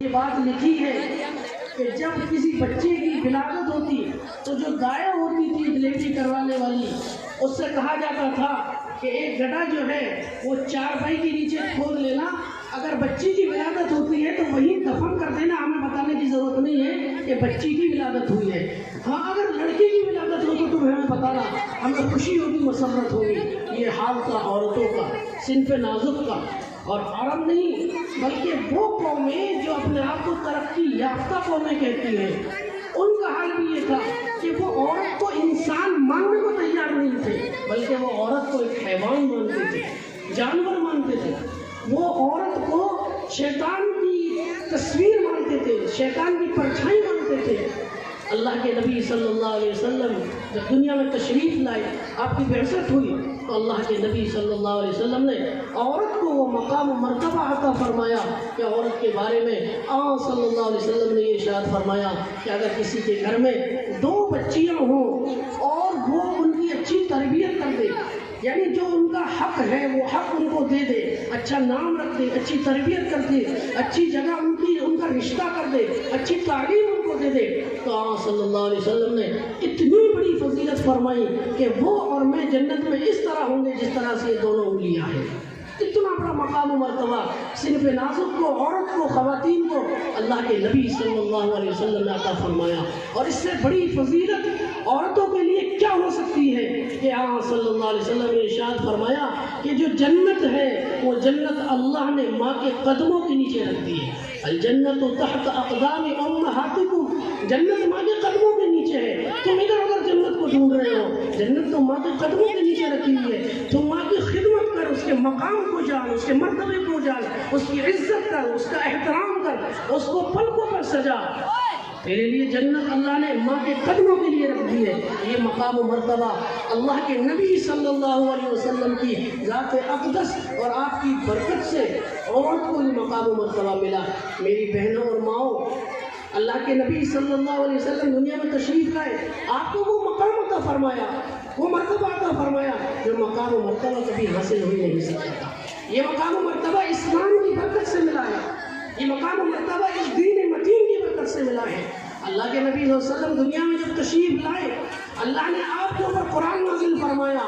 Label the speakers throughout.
Speaker 1: یہ بات لکھی ہے کہ جب کسی بچے کی ولادت ہوتی تو جو گائے ہوتی تھی ڈلیوری کروانے والی، اس سے کہا جاتا تھا کہ ایک گڈھا جو ہے وہ چارپائی کے نیچے کھود لینا، اگر بچی کی ولادت ہوتی ہے تو وہیں دفن کر دینا، ہمیں بتانے کی ضرورت نہیں ہے کہ بچی کی ولادت ہوئی ہے۔ ہاں اگر لڑکی کی ولادت ہو تو تمہیں ہمیں بتانا، ہمیں خوشی ہوگی، مسرت ہوگی۔ یہ حال تھا عورتوں کا، صنف نازک کا۔ اور عرب نہیں بلکہ وہ قومیں جو اپنے آپ کو ترقی یافتہ قومیں کہتی ہیں، ان کا حال بھی یہ تھا کہ وہ عورت کو انسان ماننے کو تیار نہیں تھے، بلکہ وہ عورت کو ایک حیوان مانتے تھے، جانور مانتے تھے۔ وہ عورت کو شیطان کی تصویر مانتے تھے، شیطان کی پرچھائی مانتے تھے۔ اللہ کے نبی صلی اللہ علیہ وسلم جب دنیا میں تشریف لائے، آپ کی بعثت ہوئی، تو اللہ کے نبی صلی اللہ علیہ وسلم نے عورت کو وہ مقام و مرتبہ عطا فرمایا کہ عورت کے بارے میں صلی اللہ علیہ وسلم نے یہ ارشاد فرمایا کہ اگر کسی کے گھر میں 2 بچیاں ہوں اور وہ ان کی اچھی تربیت کر دے، یعنی جو ان کا حق ہے وہ حق ان کو دے دے، اچھا نام رکھ دے، اچھی تربیت کر دے، اچھی جگہ ان کا رشتہ کر دے، اچھی تعلیم ان کو دے دے، تو صلی اللہ علیہ وسلم نے اتنی بڑی فضیلت فرمائی کہ وہ اور میں جنت میں اس طرح ہوں گے جس طرح سے یہ دونوں انگلیاں ہیں۔ اتنا بڑا مقام و مرتبہ صنف نازک کو، عورت کو، خواتین کو اللہ کے نبی صلی اللہ علیہ وسلم نے عطا فرمایا۔ اور اس سے بڑی فضیلت عورتوں کے لیے کیا ہو سکتی ہے کہ صلی اللہ علیہ وسلم نے ارشاد فرمایا کہ جو جنت ہے وہ جنت اللہ نے ماں کے قدموں کے نیچے رکھ دی ہے۔ الجنت تحت اقدام امہاتکم، جنت ماں کے قدموں کے نیچے ہے۔ تم ادھر ادھر جنت کو ڈھونڈ رہے ہو، جنت تو ماں کے قدموں کے نیچے رکھی ہوئی ہے۔ تم ماں کی خدمت کر، اس کے مقام کو جان، اس کے مرتبے کو جان، اس کی عزت کر، اس کا احترام کر، اس کو پلکوں پر سجا۔ تیرے لیے جنت اللہ نے ماں کے قدموں کے لیے رکھ دی ہے۔ یہ مقام و مرتبہ اللہ کے نبی صلی اللہ علیہ وسلم کی ذات اقدس اور آپ کی برکت سے عورت کو یہ مقام و مرتبہ ملا۔ میری بہنوں اور ماؤں، اللہ کے نبی صلی اللہ علیہ وسلم دنیا میں تشریف لائے، آپ کو وہ مقام عطا فرمایا، وہ مرتبہ عطا فرمایا جو مقام و مرتبہ کبھی حاصل ہو نہیں سکتا تھا۔ یہ مقام و مرتبہ اسلام کی برکت سے ملا ہے، یہ مقام و مرتبہ اس دین متین کی برکت سے ملا ہے۔ اللہ کے نبی صلی اللہ علیہ وسلم دنیا میں جب تشریف لائے، اللہ نے آپ کے اوپر قرآن نازل فرمایا،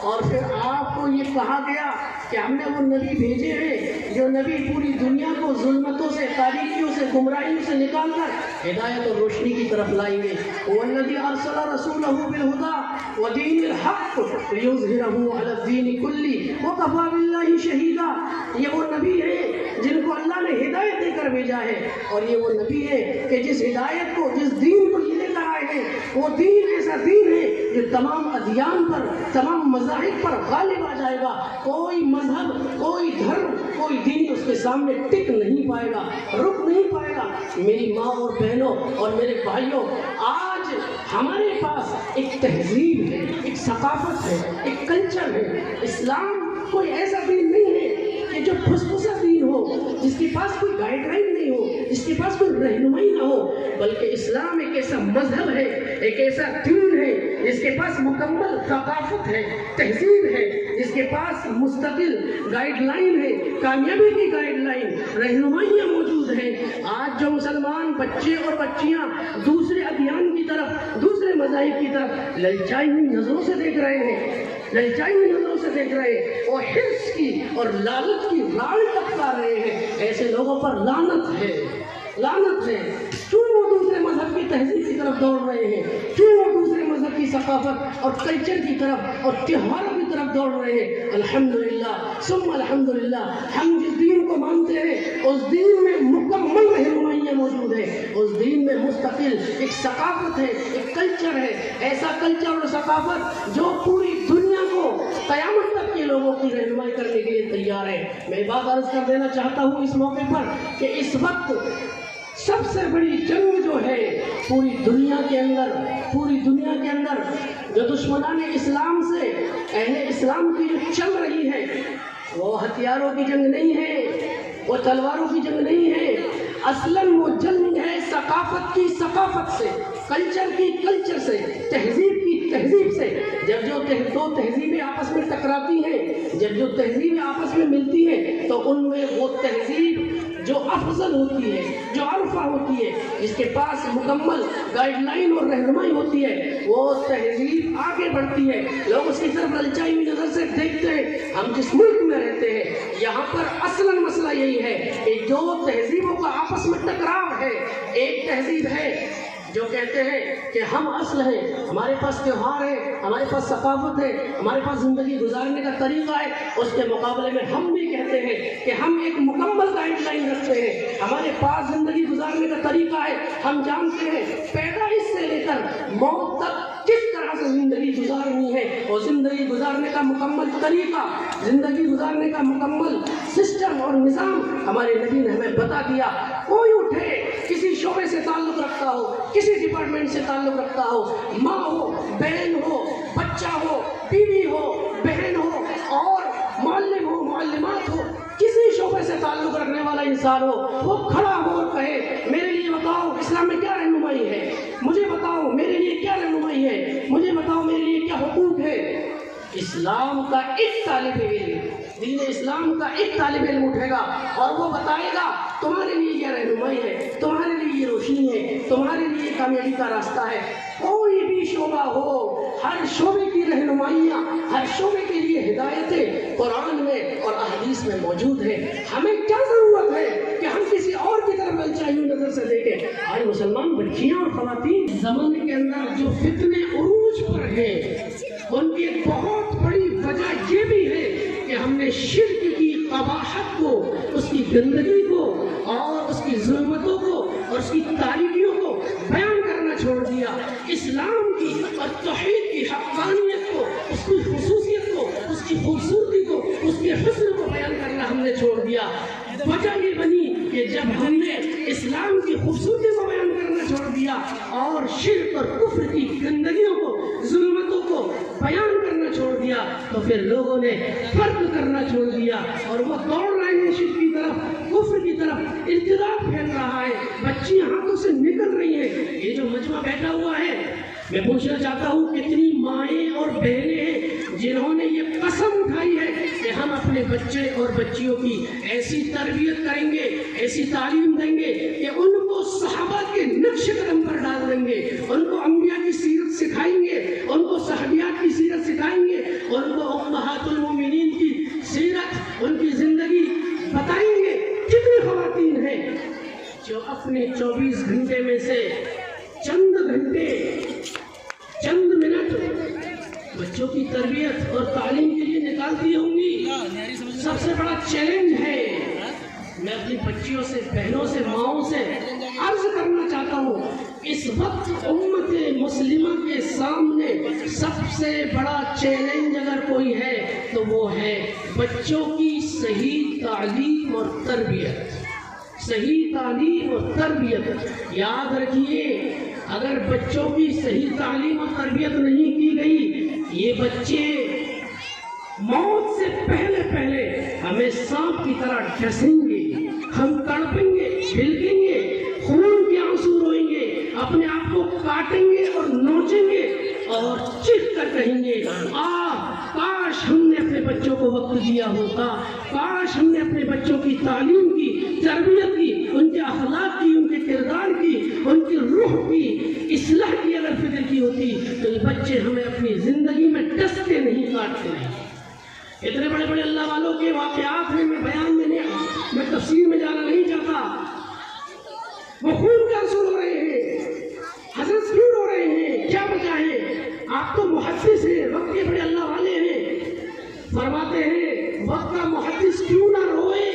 Speaker 1: اور پھر آپ کو یہ کہا گیا کہ ہم نے وہ نبی بھیجے ہیں جو نبی پوری دنیا کو ظلمتوں سے، تاریکیوں سے، گمراہیوں سے نکال کر ہدایت اور روشنی کی طرف لائیں گے۔ وَالَّذِي أَرْسَلَ رَسُولَهُ بِالْهُدَىٰ وَدِينِ الْحَقِّ لِيُظْهِرَهُ عَلَى الدِّينِ كُلِّهِ وَكَفَىٰ بِاللَّهِ شَهِيدًا۔ یہ وہ نبی ہے جن کو اللہ نے ہدایت دے کر بھیجا ہے، اور یہ وہ نبی ہے کہ جس ہدایت کو، جس دین کو یہ لے کر آئے ہیں، وہ دین ایسا دین ہے جو تمام ادیان پر، تمام مذاہب پر غالب آ جائے گا۔ کوئی مذہب، کوئی دھرم، کوئی دین اس کے سامنے ٹک نہیں پائے گا، رک نہیں پائے گا۔ میری ماں اور بہنوں اور میرے بھائیوں، آج ہمارے پاس ایک تہذیب ہے، ایک ثقافت ہے، ایک کلچر ہے۔ اسلام کوئی ایسا دین نہیں ہے کہ جو پھسپھسا دین ہو، جس کے پاس کوئی گائیڈ لائن نہیں ہو، جس کے پاس کوئی رہنمائی نہ ہو، بلکہ اسلام ایک ایسا مذہب ہے، ایک ایسا دین ہے جس کے پاس مکمل ثقافت ہے، تہذیب ہے، جس کے پاس مستقل گائیڈ لائن ہے، کامیابی کی گائیڈ لائن، رہنمائیاں موجود ہیں۔ آج جو مسلمان بچے اور بچیاں دوسرے ادیان کی طرف، دوسرے مذاہب کی طرف للچائی ہوئی نظروں سے دیکھ رہے ہیں، للچائی ہوئی نظروں سے دیکھ رہے ہیں، اور حرص کی اور لالچ کی راڑ لٹکا رہے ہیں، ایسے لوگوں پر لعنت ہے، لعنت ہے۔ کیوں وہ دوسرے مذہب کی تہذیب کی طرف دوڑ رہے ہیں؟ کیوں وہ دوسرے مذہب کی ثقافت اور کلچر کی طرف اور تہواروں کی طرف دوڑ رہے ہیں؟ الحمدللہ ثم الحمدللہ، ہم جس دین کو مانتے ہیں اس دین میں مکمل رہنمائیاں موجود ہیں، اس دین میں مستقل ایک ثقافت ہے، ایک کلچر ہے، ایسا کلچر اور ثقافت جو پوری دنیا کو قیامت تک کے لوگوں کی رہنمائی کرنے کے لیے تیار ہے۔ میں بات عرض کر دینا چاہتا ہوں اس موقع پر کہ اس وقت سب سے بڑی جنگ جو ہے پوری دنیا کے اندر جو دشمنان اسلام سے اہل اسلام کی جو چل رہی ہے، وہ ہتھیاروں کی جنگ نہیں ہے، وہ تلواروں کی جنگ نہیں ہے، اصلاً وہ جنگ ہے ثقافت کی ثقافت سے، کلچر کی کلچر سے، تہذیب کی تہذیب سے۔ جب جو دو تہذیبیں آپس میں ٹکراتی ہیں، جب جو تہذیبیں آپس میں ملتی ہیں، تو ان میں وہ تہذیب جو افضل ہوتی ہے، جو ہوتی ہے، جس کے پاس مکمل گائیڈ لائن اور رہنمائی ہوتی ہے، وہ تہذیب آگے بڑھتی ہے، لوگ اس کی طرف للچائی ہوئی نظر سے دیکھتے ہیں۔ ہم جس ملک میں رہتے ہیں یہاں پر اصلاً مسئلہ یہی ہے کہ جو تہذیبوں کا آپس میں ٹکراؤ ہے، ایک تہذیب ہے جو کہتے ہیں کہ ہم اصل ہیں، ہمارے پاس تہوار ہے، ہمارے پاس ثقافت ہے، ہمارے پاس زندگی گزارنے کا طریقہ ہے، اس کے مقابلے میں ہم بھی کہتے ہیں کہ ہم ایک مکمل گائیڈ لائن رکھتے ہیں، ہمارے پاس زندگی گزارنے کا طریقہ ہے، ہم جانتے ہیں پیدائش سے لے کر موت تک کس طرح سے زندگی گزارنی ہے، اور زندگی گزارنے کا مکمل طریقہ، زندگی گزارنے کا مکمل سسٹم اور نظام ہمارے نبی نے ہمیں بتا دیا۔ کوئی اٹھے کسی شعبے سے تعلق رکھتا ہو، کسی ڈپارٹمنٹ سے تعلق رکھتا ہو، ماں ہو، بہن ہو، بچہ ہو، بیوی ہو، بہن ہو، اور معلم ہو، معلمات ہو، کسی شعبے سے تعلق رکھنے والا انسان ہو، وہ کھڑا ہو اور کہے میرے لیے بتاؤ اسلام میں کیا رہنمائی ہے، مجھے بتاؤ میرے لیے کیا رہنمائی ہے، مجھے بتاؤ میرے لیے کیا حقوق ہے۔ اسلام کا ایک طالب علم، دین اسلام کا ایک طالب علم اٹھے گا اور وہ بتائے گا تمہارے لیے یہ رہنمائی ہے، تمہارے لیے یہ روشنی ہے، تمہارے لیے کامیابی کا راستہ ہے۔ کوئی بھی شعبہ ہو، ہر شعبے کی رہنمائیاں، ہر شعبے کے لیے ہدایتیں قرآن میں اور احادیث میں موجود ہیں۔ ہمیں کیا ضرورت ہے کہ ہم کسی اور کی طرف للچائی ہوئی نظر سے دیکھیں؟ آج مسلمان بچیاں اور خواتین زمانے کے اندر جو فتنے عروج پر ہیں، ان کی بہت بڑی وجہ یہ بھی ہے کہ ہم نے شرک کی قباحت کو، اس کی گندگی کو اور اس کی ظلمتوں کو اور اس کی تاریکیوں کو بیان کرنا چھوڑ دیا۔ اسلام کی اور توحید کی حقانیت کو، اس کی خصوصیت کو، اس کی خوبصورتی کو، اس کے حسن کو بیان کرنا ہم نے چھوڑ دیا۔ وجہ یہ بنی کہ جب ہم نے اسلام کی خوبصورتی کو بیان کرنا چھوڑ دیا اور شرک اور کفر کی گندگیوں کو، ظلمتوں کو بیان کرنا چھوڑ دیا، تو پھر لوگوں نے فرق کرنا چھوڑ دیا اور وہ دوڑ رہے ہیں شرک کی طرف، کفر کی طرف، ارتداد پھیل رہا ہے، بچیاں ہاتھوں سے نکل رہی ہیں۔ یہ جو مجمع بیٹھا ہوا ہے، میں پوچھنا چاہتا ہوں کتنی مائیں اور بہنیں ہیں جنہوں نے یہ قسم اٹھائی ہے کہ ہم اپنے بچے اور بچیوں کی ایسی تربیت کریں گے، ایسی تعلیم دیں گے کہ ان کو صحابہ کے نقش قدم پر ڈال دیں گے، ان کو انبیاء کی سیرت سکھائیں گے، ان کو صحابیات کی سیرت سکھائیں گے، ان کو امہات المومنین کی سیرت، ان کی زندگی بتائیں گے۔ کتنی خواتین ہیں جو اپنے 24 گھنٹے میں سے چند گھنٹے، چند منٹ بچوں کی تربیت اور تعلیم کے لیے نکالتی ہوں گی۔ سب سے بڑا چیلنج ہے، میں اپنی بچیوں سے، بہنوں سے، ماؤں سے عرض کرنا چاہتا ہوں، اس وقت امت مسلمہ کے سامنے سب سے بڑا چیلنج اگر کوئی ہے تو وہ ہے بچوں کی صحیح تعلیم اور تربیت۔ صحیح تعلیم اور تربیت، یاد رکھیے اگر بچوں کی صحیح تعلیم اور تربیت نہیں کی گئی، یہ بچے موت سے پہلے پہلے ہمیں سانپ کی طرح ڈسیں گے، ہم تڑپیں گے، بھلکیں گے، خون کے آنسو روئیں گے، اپنے آپ کو کاٹیں گے اور نوچیں گے اور چیخ کر کہیں گے کاش ہم نے اپنے بچوں کو وقت دیا ہوتا، کاش ہم نے اپنے بچوں کی تعلیم کی، تربیت کی، ان کے اخلاق کی، ان کے کردار کی، ان کی روح کی اصلاح کی اگر فکر کی ہوتی تو یہ بچے ہمیں اپنی زندگی میں ڈستے نہیں، کاٹتے نہیں۔ اتنے بڑے بڑے اللہ والوں کے واقعات ہیں، میں بیان میں تفصیل میں جانا نہیں چاہتا۔ وہ خون کے آنسو رو رہے ہیں، حضرت کیوں رو رہے ہیں، کیا وجہ ہے؟ آپ تو محدث ہیں، وقت کے بڑے اللہ والے ہیں، فرماتے ہیں وقت کا محدث کیوں نہ روئے،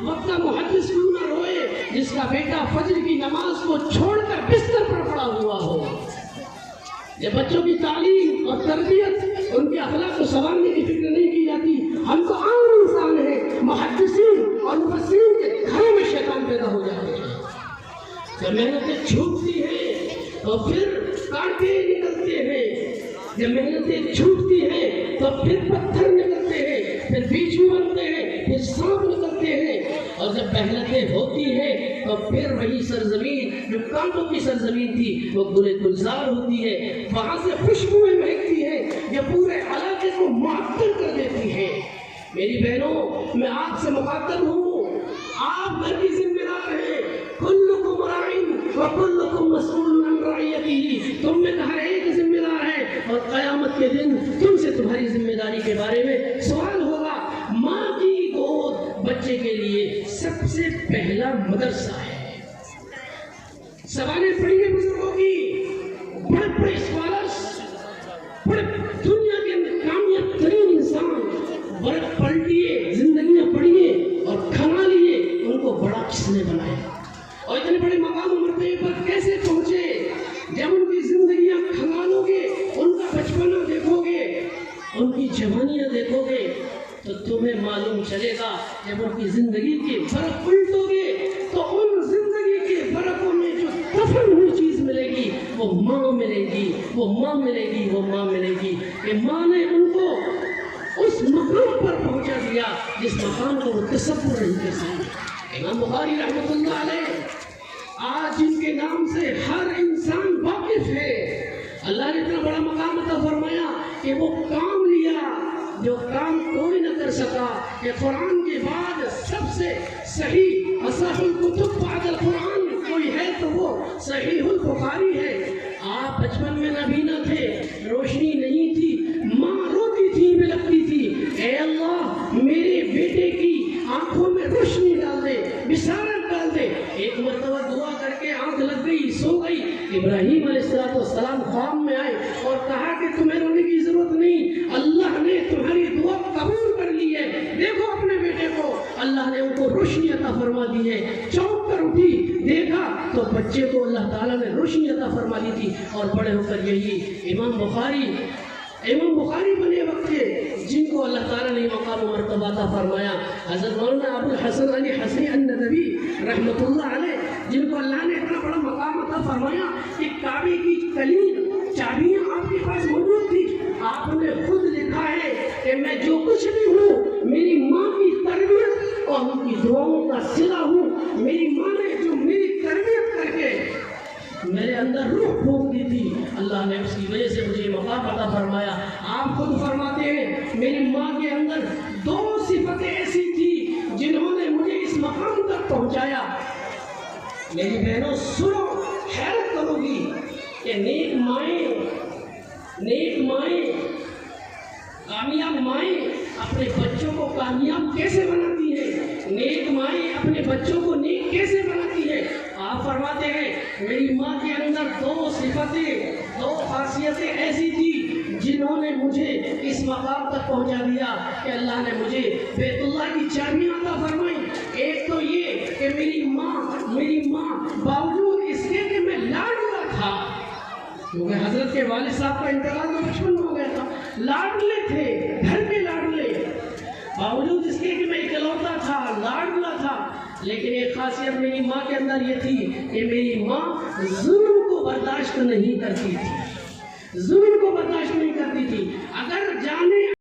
Speaker 1: وقت کا محدث کیوں نہ روئے جس کا بیٹا فجر کی نماز کو چھوڑ کر بستر پر پڑا ہوا ہو۔ جب بچوں کی تعلیم اور تربیت، ان کے اخلاق کو سنوارنے کی فکر نہیں کی جاتی، ہم تو عام انسان ہیں، محدثین اور مفسرین کے گھروں میں شیطان پیدا ہو جاتے ہیں۔ جب محنتیں چھوٹتی ہیں تو پھر کانٹے نکلتے ہیں، جب محنتیں چھوٹتی ہیں تو پھر پتھر نکلتے ہیں، پھر بیچو بنتے ہیں، پھر سانپ نکلتے ہیں، اور جب محنتیں ہوتی ہیں تو پھر وہی سرزمین جو کانٹوں کی سرزمین تھی وہ گلے گلزار ہوتی ہے، وہاں سے خوشبوئیں مہکتی ہیں جو پورے علاقے کو معطر کر دیتی ہے۔ میری بہنوں، میں آپ سے مخاطب ہوں، آپ گھر کی ذمہ دار ہیں، کلکم راعٍ وَكُلُّكُمْ مَسْئُولٌ عَنْ رَعِيَّتِهِ، تم میں ہر ایک ذمہ دار ہے، اور قیامت کے دن تم سے تمہاری ذمہ داری کے بارے میں سوال ہوگا۔ ماں کی گود بچے کے لیے سب سے پہلا مدرسہ ہے۔ سوالیں پڑھی ہیں بزرگوں کی، بڑے بڑے اسکالرس، بڑے دنیا کے کامیاب ترین انسان، برق پلٹیے، زندگیاں پڑھیے اور کھنا لیے، ان کو بڑا کس نے بنایا اور اتنے بڑے مقام و مرتبے پر کیسے پہنچے؟ جب ان کی زندگیاں کھنگالو گے، ان کا بچپنا دیکھو گے، ان کی جوانیاں دیکھو گے، تو تمہیں معلوم چلے گا۔ جب ان کی زندگی کے برق الٹو گے تو ان زندگی کے برقوں میں جو دفن ہوئی چیز ملے گی وہ ماں ملے گی، وہ ماں ملے گی، وہ ماں ملے گی۔ کہ ماں نے ان کو اس مقام پر پہنچا دیا جس مقام کو وہ تصور نہیں کر سکتے۔ امام بخاری رحمۃ اللہ علیہ آج جن کے نام سے ہر انسان واقف ہے، اللہ نے اتنا بڑا مقام عطا فرمایا کہ وہ کام لیا جو کام کوئی نہ کر سکا، کہ قرآن کے بعد سب سے صحیح اصح الکتب بعد القرآن کوئی ہے تو وہ صحیح البخاری ہے۔ آپ بچپن میں نابینا تھے، روشنی نہیں تھی، ماں روتی تھی، بلکتی تھی، اے اللہ میرے بیٹے کی آنکھوں میں روشنی ڈال دے، بشارت ڈال دے۔ ایک مرتبہ دعا کر کے آنکھ لگ گئی، سو گئی۔ ابراہیم علیہ السلام خواب میں آئے اور کہا کہ تمہیں رونے کی ضرورت نہیں، اللہ نے تمہاری دعا قبول کر لی ہے، دیکھو اپنے بیٹے کو۔ اللہ نے ان کو روشنی عطا فرما دی ہے۔ چونک کر اٹھی، دیکھا تو بچے کو اللہ تعالیٰ نے روشنی عطا فرما دی تھی، اور بڑے ہو کر یہی امام بخاری بنے وقت کے جن کو اللہ تعالیٰ نے مقام و مرتبہ عطا فرمایا۔ حضرت مولانا ابو الحسن علی حسنی الندوی رحمۃ اللہ علیہ، جن کو اللہ نے اتنا بڑا مقام عطا فرمایا کہ کعبے کی کلید چابیاں آپ کے پاس موجود تھی۔ آپ نے خود لکھا ہے کہ میں جو کچھ بھی ہوں میری ماں کی تربیت اور ان کی دعاؤں کا صلہ ہوں۔ میری ماں نے جو میری تربیت کر کے میرے اندر روح پھونک دی تھی، اللہ نے اس کی وجہ سے مجھے مقام عطا فرمایا۔ آپ خود فرماتے ہیں میری ماں کے اندر 2 صفتیں ایسی تھی جنہوں نے مجھے اس مقام تک پہنچایا۔ میری بہنوں سنو، حیرت کرو گی کہ نیک مائیں کامیاب مائیں اپنے بچوں کو کامیاب کیسے بناتی ہیں، نیک مائیں اپنے بچوں کو نیک کیسے بناتی ہیں۔ آپ فرماتے ہیں میری ماں کے اندر 2 صفتیں، 2 خاصیتیں ایسی تھی جنہوں نے مجھے اس مقام تک پہنچا دیا کہ اللہ نے مجھے بیت اللہ کی چابیاں عطا فرمائی۔ ایک تو یہ کہ میری ماں باوجود اس کے کہ میں لاڈلا تھا، کیونکہ حضرت کے والد صاحب کا انتقال تو بچپن میں ہو گیا تھا، لاڈلے تھے، گھر کے لاڈلے، باوجود اس کے کہ میں اکلوتا تھا، لاڈلا تھا، لیکن ایک خاصیت میری ماں کے اندر یہ تھی کہ میری ماں ظلم کو برداشت نہیں کرتی تھی، ظلم کو برداشت نہیں کرتی تھی۔ اگر جانے